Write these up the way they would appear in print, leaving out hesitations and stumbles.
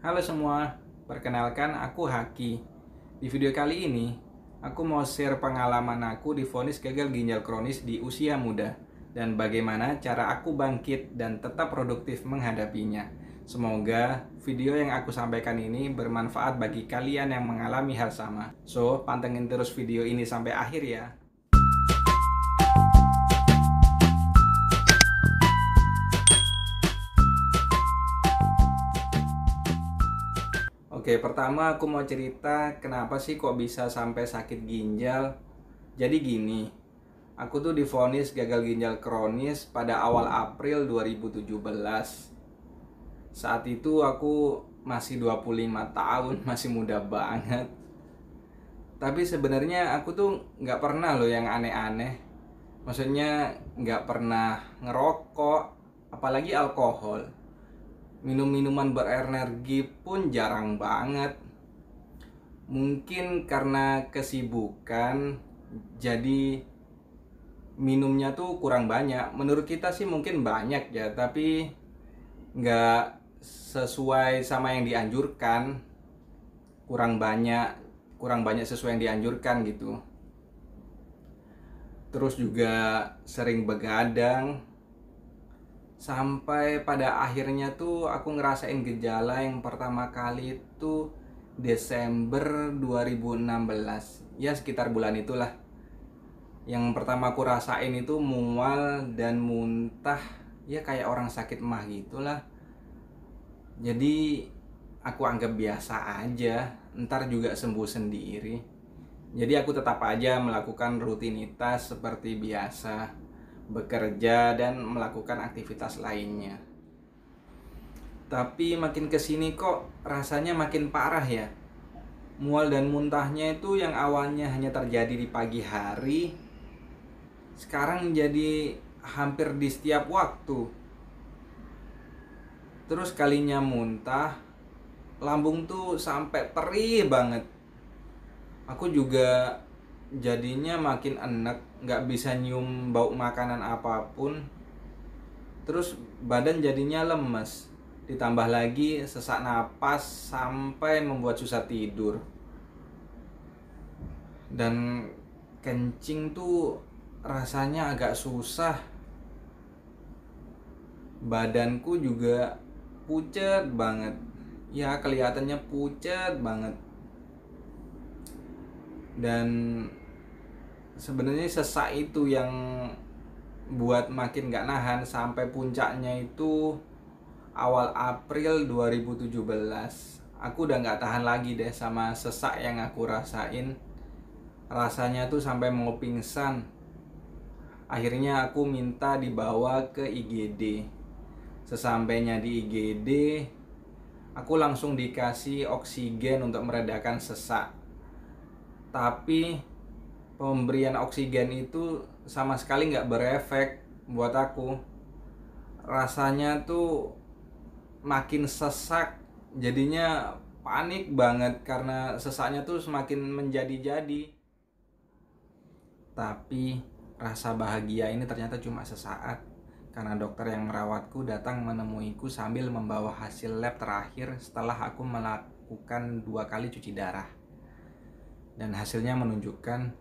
Halo semua, perkenalkan aku Haki. Di video kali ini, aku mau share pengalaman aku divonis gagal ginjal kronis di usia muda dan bagaimana cara aku bangkit dan tetap produktif menghadapinya. Semoga video yang aku sampaikan ini bermanfaat bagi kalian yang mengalami hal sama. So, pantengin terus video ini sampai akhir ya. Oke, pertama aku mau cerita kenapa sih kok bisa sampai sakit ginjal. Jadi gini, aku tuh divonis gagal ginjal kronis pada awal April 2017. Saat itu aku masih 25 tahun, masih muda banget. Tapi sebenarnya aku tuh nggak pernah loh yang aneh-aneh. Maksudnya nggak pernah ngerokok, apalagi alkohol. Minum minuman berenergi pun jarang banget. Mungkin karena kesibukan, jadi minumnya tuh kurang banyak. Menurut kita sih mungkin banyak ya, tapi nggak sesuai sama yang dianjurkan. Kurang banyak sesuai yang dianjurkan gitu. Terus juga sering begadang, sampai pada akhirnya tuh aku ngerasain gejala yang pertama kali itu Desember 2016. Ya sekitar bulan itulah. Yang pertama aku rasain itu mual dan muntah, ya kayak orang sakit mah gitulah. Jadi aku anggap biasa aja, ntar juga sembuh sendiri. Jadi aku tetap aja melakukan rutinitas seperti biasa, bekerja dan melakukan aktivitas lainnya. Tapi makin kesini kok rasanya makin parah ya. Mual dan muntahnya itu yang awalnya hanya terjadi di pagi hari, sekarang jadi hampir di setiap waktu. Terus kalinya muntah, lambung tuh sampai perih banget. Aku juga jadinya makin enek, nggak bisa nyium bau makanan apapun. Terus badan jadinya lemes. Ditambah lagi sesak napas sampai membuat susah tidur. Dan kencing tuh rasanya agak susah. Badanku juga pucet banget. Ya kelihatannya pucet banget. Dan sebenarnya sesak itu yang buat makin gak nahan. Sampai puncaknya itu awal April 2017. Aku udah gak tahan lagi deh sama sesak yang aku rasain. Rasanya tuh sampai mau pingsan. Akhirnya aku minta dibawa ke IGD. Sesampainya di IGD, aku langsung dikasih oksigen untuk meredakan sesak. Tapi pemberian oksigen itu sama sekali nggak berefek buat aku. Rasanya tuh makin sesak, jadinya panik banget karena sesaknya tuh semakin menjadi-jadi. Tapi rasa bahagia ini ternyata cuma sesaat, karena dokter yang merawatku datang menemuiku sambil membawa hasil lab terakhir setelah aku melakukan 2 kali cuci darah. Dan hasilnya menunjukkan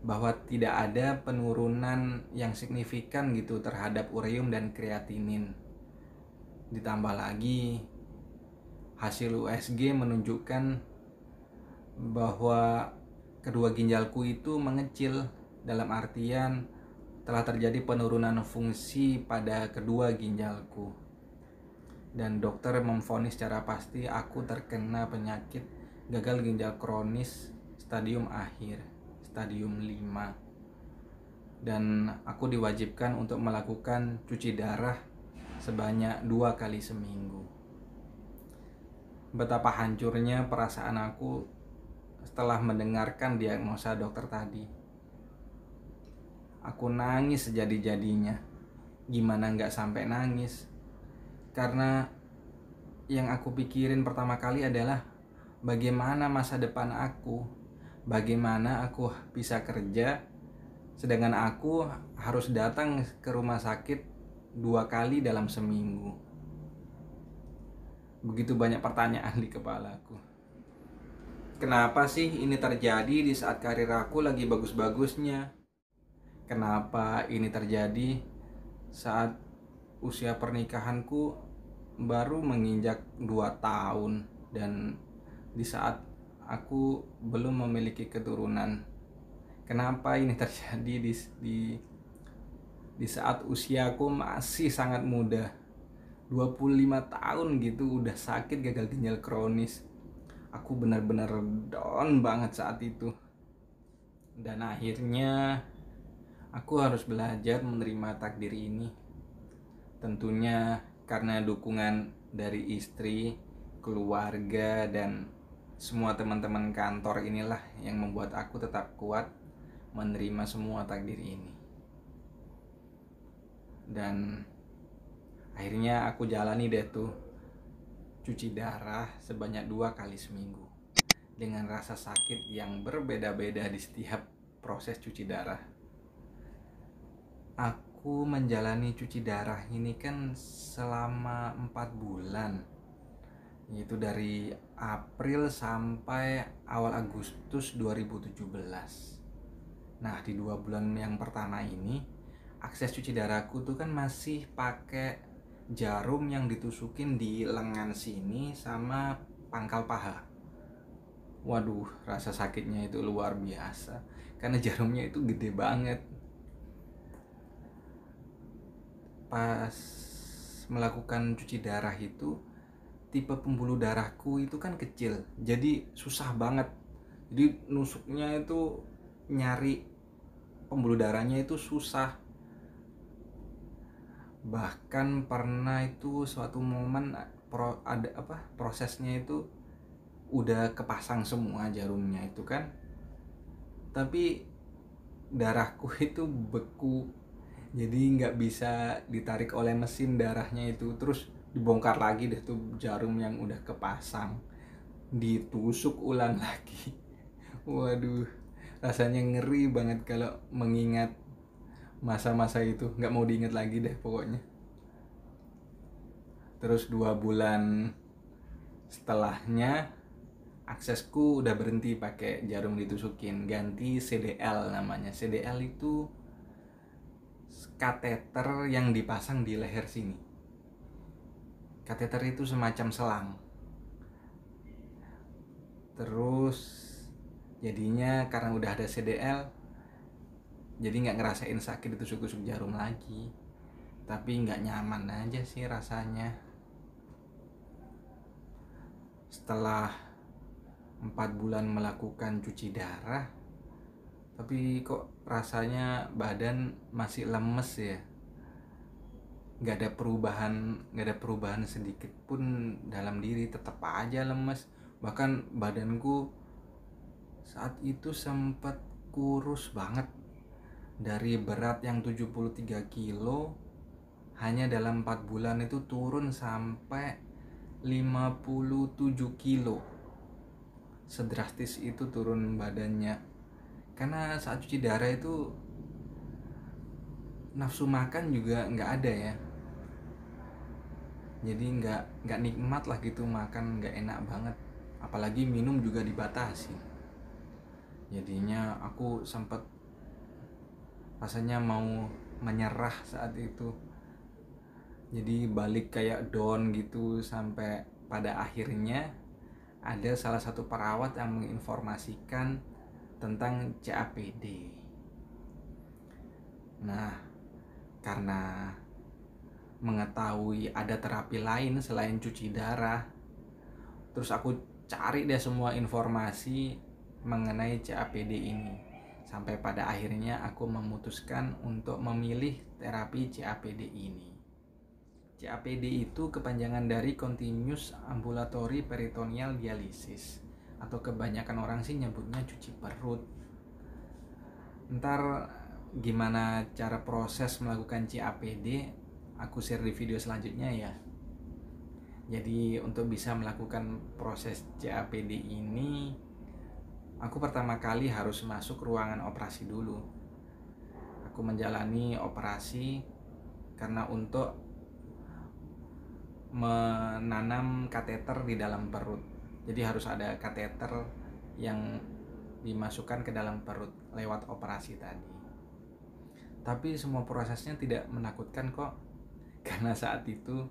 bahwa tidak ada penurunan yang signifikan gitu terhadap ureum dan kreatinin. Ditambah lagi hasil USG menunjukkan bahwa kedua ginjalku itu mengecil, dalam artian telah terjadi penurunan fungsi pada kedua ginjalku. Dan dokter memvonis secara pasti aku terkena penyakit gagal ginjal kronis stadium akhir, stadium 5. Dan aku diwajibkan untuk melakukan cuci darah sebanyak 2 kali seminggu. Betapa hancurnya perasaan aku setelah mendengarkan diagnosa dokter tadi. Aku nangis sejadi-jadinya. Gimana nggak sampai nangis? Karena yang aku pikirin pertama kali adalah bagaimana masa depan aku, bagaimana aku bisa kerja, sedangkan aku harus datang ke rumah sakit 2 kali dalam seminggu. Begitu banyak pertanyaan di kepalaku. Kenapa sih ini terjadi di saat karir aku lagi bagus-bagusnya? Kenapa ini terjadi saat usia pernikahanku baru menginjak 2 tahun dan di saat aku belum memiliki keturunan? Kenapa ini terjadi di saat usiaku masih sangat muda, 25 tahun gitu, udah sakit gagal ginjal kronis. Aku benar-benar down banget saat itu. Dan akhirnya aku harus belajar menerima takdir ini. Tentunya karena dukungan dari istri, keluarga, dan semua teman-teman kantor inilah yang membuat aku tetap kuat menerima semua takdir ini. Dan akhirnya aku jalani deh tuh cuci darah sebanyak 2 kali seminggu dengan rasa sakit yang berbeda-beda di setiap proses cuci darah. Aku menjalani cuci darah ini kan selama 4 bulan, yaitu dari April sampai awal Agustus 2017. Nah, di 2 bulan yang pertama ini akses cuci darahku tuh kan masih pakai jarum yang ditusukin di lengan sini sama pangkal paha. Waduh, rasa sakitnya itu luar biasa karena jarumnya itu gede banget. Pas melakukan cuci darah itu, tipe pembuluh darahku itu kan kecil, jadi susah banget. Jadi nusuknya itu, nyari pembuluh darahnya itu susah. Bahkan pernah itu suatu momen prosesnya itu udah kepasang semua jarumnya itu kan, tapi darahku itu beku, jadi nggak bisa ditarik oleh mesin darahnya itu. Terus dibongkar lagi deh tuh jarum yang udah kepasang, ditusuk ulang lagi. Waduh, rasanya ngeri banget kalau mengingat masa-masa itu, nggak mau diingat lagi deh pokoknya. Terus 2 bulan setelahnya aksesku udah berhenti pakai jarum ditusukin, ganti CDL namanya. CDL itu kateter yang dipasang di leher sini. Kateter itu semacam selang. Terus jadinya karena udah ada CDL, jadi nggak ngerasain sakit ditusuk-tusuk jarum lagi, tapi nggak nyaman aja sih rasanya. Setelah 4 bulan melakukan cuci darah, tapi kok rasanya badan masih lemes ya, nggak ada perubahan sedikit pun dalam diri, tetap aja lemes. Bahkan badanku saat itu sempat kurus banget, dari berat yang 73 kilo hanya dalam 4 bulan itu turun sampai 57 kilo. Sedrastis itu turun badannya. Karena saat cuci darah itu nafsu makan juga nggak ada ya, jadi nggak nikmat lah gitu, makan nggak enak banget, apalagi minum juga dibatasi. Jadinya aku sempat rasanya mau menyerah saat itu, jadi balik kayak down gitu. Sampai pada akhirnya ada salah satu perawat yang menginformasikan tentang CAPD. Nah, karena mengetahui ada terapi lain selain cuci darah, terus aku cari deh semua informasi mengenai CAPD ini. Sampai pada akhirnya aku memutuskan untuk memilih terapi CAPD ini. CAPD itu kepanjangan dari Continuous Ambulatory Peritoneal Dialysis, atau kebanyakan orang sih nyebutnya cuci perut. Ntar gimana cara proses melakukan CAPD aku share di video selanjutnya ya. Jadi untuk bisa melakukan proses CAPD ini, aku pertama kali harus masuk ruangan operasi dulu. Aku menjalani operasi karena untuk menanam kateter di dalam perut. Jadi harus ada kateter yang dimasukkan ke dalam perut lewat operasi tadi. Tapi semua prosesnya tidak menakutkan kok, karena saat itu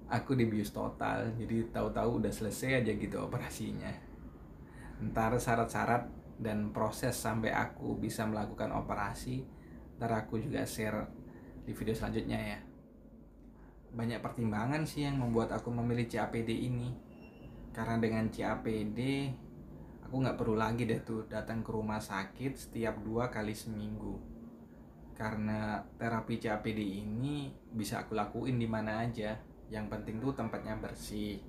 aku dibius total. Jadi tahu-tahu udah selesai aja gitu operasinya. Ntar syarat-syarat dan proses sampai aku bisa melakukan operasi, ntar aku juga share di video selanjutnya ya. Banyak pertimbangan sih yang membuat aku memilih CAPD ini. Karena dengan CAPD aku nggak perlu lagi deh tuh datang ke rumah sakit setiap 2 kali seminggu. Karena terapi CAPD ini bisa aku lakuin di mana aja. Yang penting tuh tempatnya bersih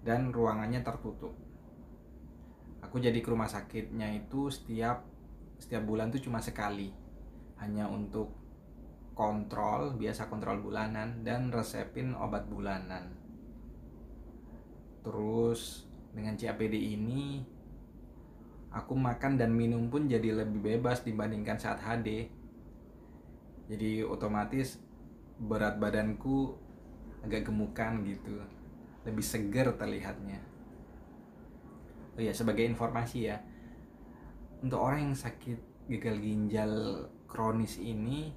dan ruangannya tertutup. Aku jadi ke rumah sakitnya itu setiap bulan tuh cuma sekali, hanya untuk kontrol, biasa kontrol bulanan dan resepin obat bulanan. Terus dengan CAPD ini aku makan dan minum pun jadi lebih bebas dibandingkan saat HD. Jadi otomatis berat badanku agak gemukan gitu, lebih segar terlihatnya. Oh ya, sebagai informasi ya, untuk orang yang sakit gagal ginjal kronis ini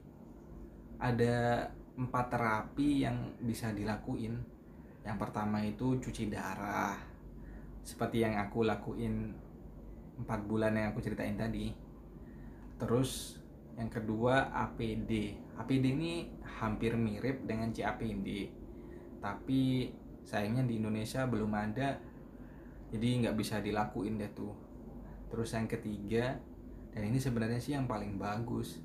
ada 4 terapi yang bisa dilakuin. Yang pertama itu cuci darah, seperti yang aku lakuin 4 bulan yang aku ceritain tadi. Terus yang kedua APD. APD ini hampir mirip dengan CAPD, tapi sayangnya di Indonesia belum ada, jadi nggak bisa dilakuin deh tuh. Terus yang ketiga, dan ini sebenarnya sih yang paling bagus,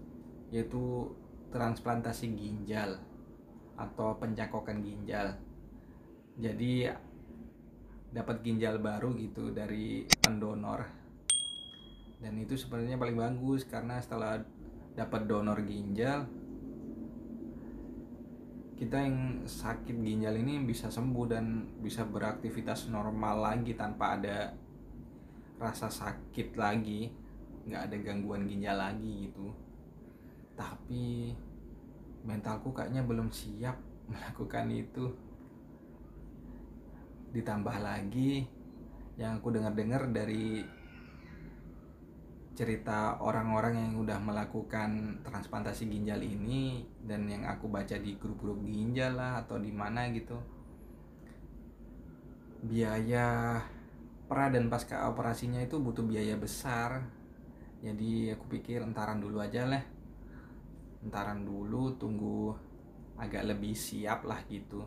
yaitu transplantasi ginjal atau pencakokan ginjal. Jadi dapat ginjal baru gitu dari pendonor. Dan itu sebenarnya paling bagus karena setelah dapat donor ginjal, kita yang sakit ginjal ini bisa sembuh dan bisa beraktivitas normal lagi tanpa ada rasa sakit lagi, nggak ada gangguan ginjal lagi gitu. Tapi mentalku kayaknya belum siap melakukan itu. Ditambah lagi yang aku dengar-dengar dari cerita orang-orang yang udah melakukan transplantasi ginjal ini, dan yang aku baca di grup-grup ginjal lah atau di mana gitu, biaya pra dan pasca operasinya itu butuh biaya besar. Jadi aku pikir entaran dulu aja lah, entaran dulu, tunggu agak lebih siap lah gitu,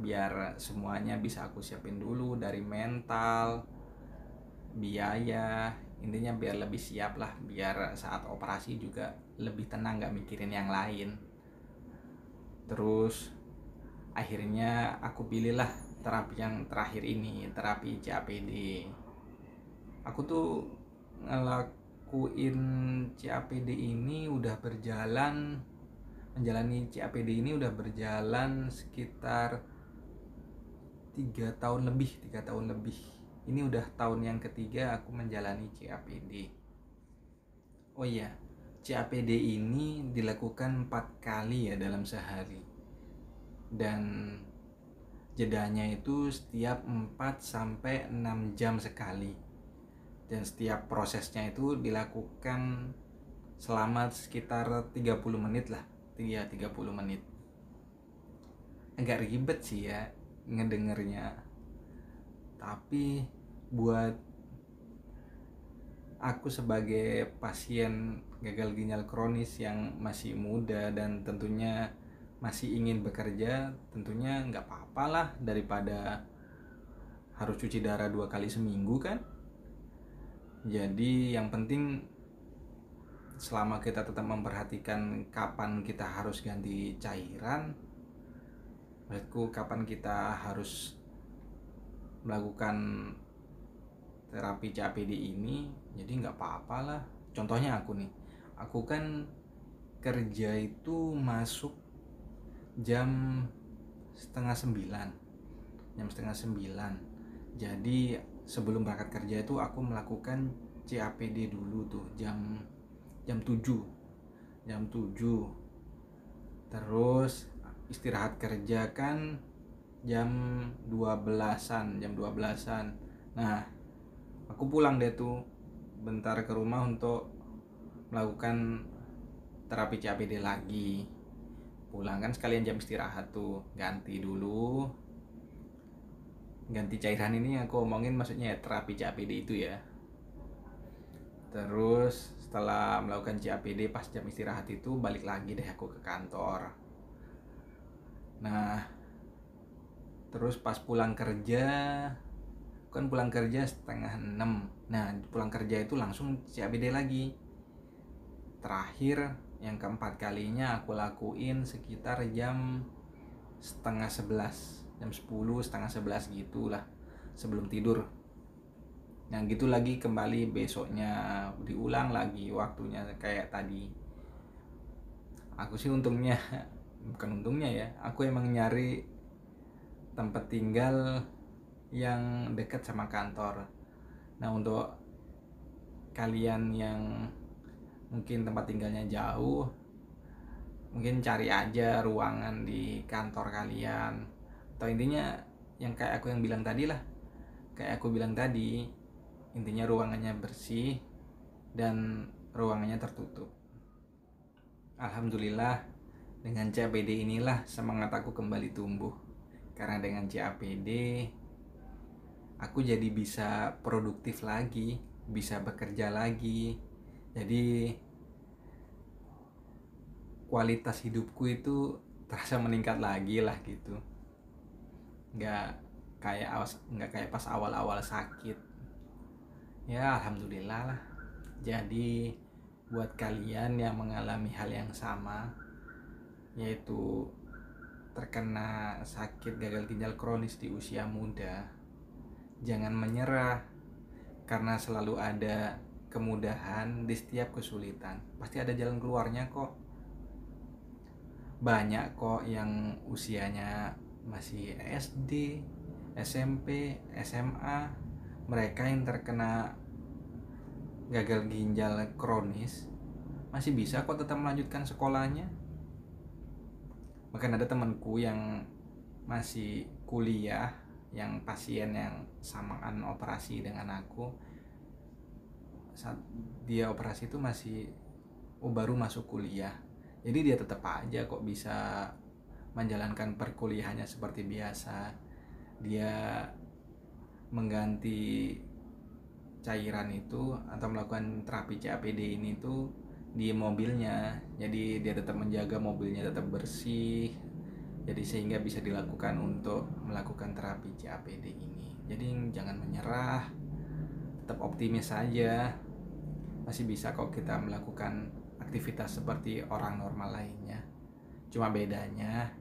biar semuanya bisa aku siapin dulu dari mental, biaya, intinya biar lebih siap lah, biar saat operasi juga lebih tenang, gak mikirin yang lain. Terus akhirnya aku pilihlah terapi yang terakhir ini, terapi CAPD. Aku tuh ngelakuin CAPD ini udah berjalan, menjalani CAPD ini udah berjalan sekitar 3 tahun lebih. Ini udah tahun yang ketiga aku menjalani CAPD. Oh iya, CAPD ini dilakukan 4 kali ya dalam sehari. Dan jedanya itu setiap 4-6 jam sekali. Dan setiap prosesnya itu dilakukan selama sekitar 30 menit lah. 30 menit. Agak ribet sih ya ngedengernya, tapi buat aku sebagai pasien gagal ginjal kronis yang masih muda dan tentunya masih ingin bekerja, tentunya nggak apa-apa lah daripada harus cuci darah 2 kali seminggu kan. Jadi yang penting selama kita tetap memperhatikan kapan kita harus ganti cairan, maksudku kapan kita harus melakukan terapi CAPD ini, jadi nggak apa-apa lah. Contohnya aku kan kerja itu masuk jam setengah 9. Jadi sebelum berangkat kerja itu aku melakukan CAPD dulu tuh jam 7. Terus istirahat kerja kan jam 12-an, Nah, aku pulang deh tuh bentar ke rumah untuk melakukan terapi CAPD lagi. Pulang kan sekalian jam istirahat tuh, ganti cairan. Ini aku omongin maksudnya ya, terapi CAPD itu ya. Terus setelah melakukan CAPD pas jam istirahat itu balik lagi deh aku ke kantor. Nah, terus pas pulang kerja, kan pulang kerja 5:30. Nah, pulang kerja itu langsung CAPD lagi. Terakhir yang keempat kalinya aku lakuin sekitar jam 10:30, jam 10, 10:30 gitulah, sebelum tidur. Nah gitu lagi kembali besoknya, diulang lagi waktunya kayak tadi. Aku sih untungnya, bukan untungnya ya, aku emang nyari tempat tinggal yang dekat sama kantor. Nah untuk kalian yang mungkin tempat tinggalnya jauh, mungkin cari aja ruangan di kantor kalian, atau intinya yang kayak aku bilang tadi, intinya ruangannya bersih dan ruangannya tertutup. Alhamdulillah, dengan CAPD inilah semangat aku kembali tumbuh. Karena dengan CAPD aku jadi bisa produktif lagi, bisa bekerja lagi. Jadi kualitas hidupku itu terasa meningkat lagi lah gitu. Nggak kayak pas awal-awal sakit. Ya alhamdulillah lah. Jadi buat kalian yang mengalami hal yang sama, yaitu terkena sakit gagal ginjal kronis di usia muda, jangan menyerah, karena selalu ada kemudahan di setiap kesulitan. Pasti ada jalan keluarnya kok. Banyak kok yang usianya masih SD, SMP, SMA, mereka yang terkena gagal ginjal kronis masih bisa kok tetap melanjutkan sekolahnya. Bahkan ada temanku yang masih kuliah, yang pasien yang samaan operasi dengan aku, saat dia operasi itu baru masuk kuliah. Jadi dia tetap aja kok bisa menjalankan perkuliahannya seperti biasa. Dia mengganti cairan itu atau melakukan terapi CAPD ini tuh di mobilnya. Jadi dia tetap menjaga mobilnya tetap bersih. Jadi sehingga bisa dilakukan untuk melakukan terapi CAPD ini. Jadi jangan menyerah, tetap optimis saja. Masih bisa kok kita melakukan aktivitas seperti orang normal lainnya. Cuma bedanya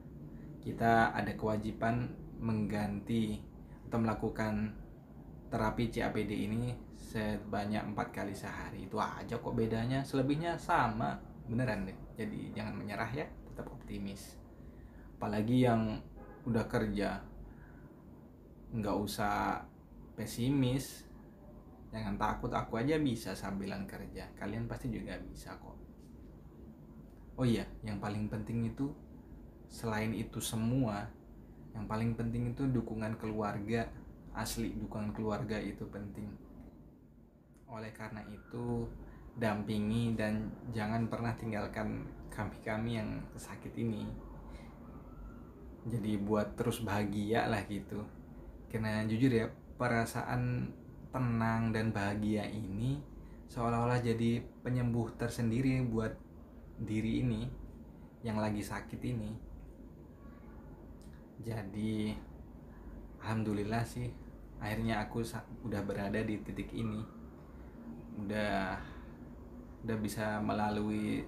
kita ada kewajiban mengganti atau melakukan terapi CAPD ini sebanyak 4 kali sehari. Itu aja kok bedanya, selebihnya sama beneran deh. Jadi jangan menyerah ya, tetap optimis. Apalagi yang udah kerja, nggak usah pesimis, jangan takut. Aku aja bisa sambilan kerja, kalian pasti juga bisa kok. Oh iya, yang paling penting itu, selain itu semua, yang paling penting itu dukungan keluarga. Asli, dukungan keluarga itu penting. Oleh karena itu, dampingi dan jangan pernah tinggalkan kami yang sakit ini. Jadi buat terus bahagia lah gitu. Karena jujur ya, perasaan tenang dan bahagia ini seolah-olah jadi penyembuh tersendiri buat diri ini yang lagi sakit ini. Jadi alhamdulillah sih, akhirnya aku udah berada di titik ini, udah bisa melalui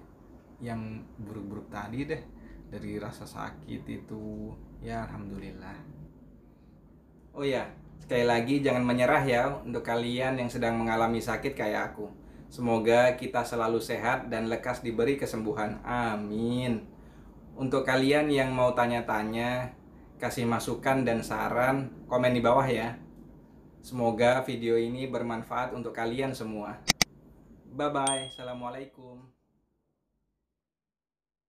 yang buruk-buruk tadi deh, dari rasa sakit itu ya alhamdulillah. Oh ya, sekali lagi jangan menyerah ya untuk kalian yang sedang mengalami sakit kayak aku. Semoga kita selalu sehat dan lekas diberi kesembuhan, amin. Untuk kalian yang mau tanya-tanya, kasih masukan dan saran, komen di bawah ya. Semoga video ini bermanfaat untuk kalian semua. Bye bye, assalamualaikum.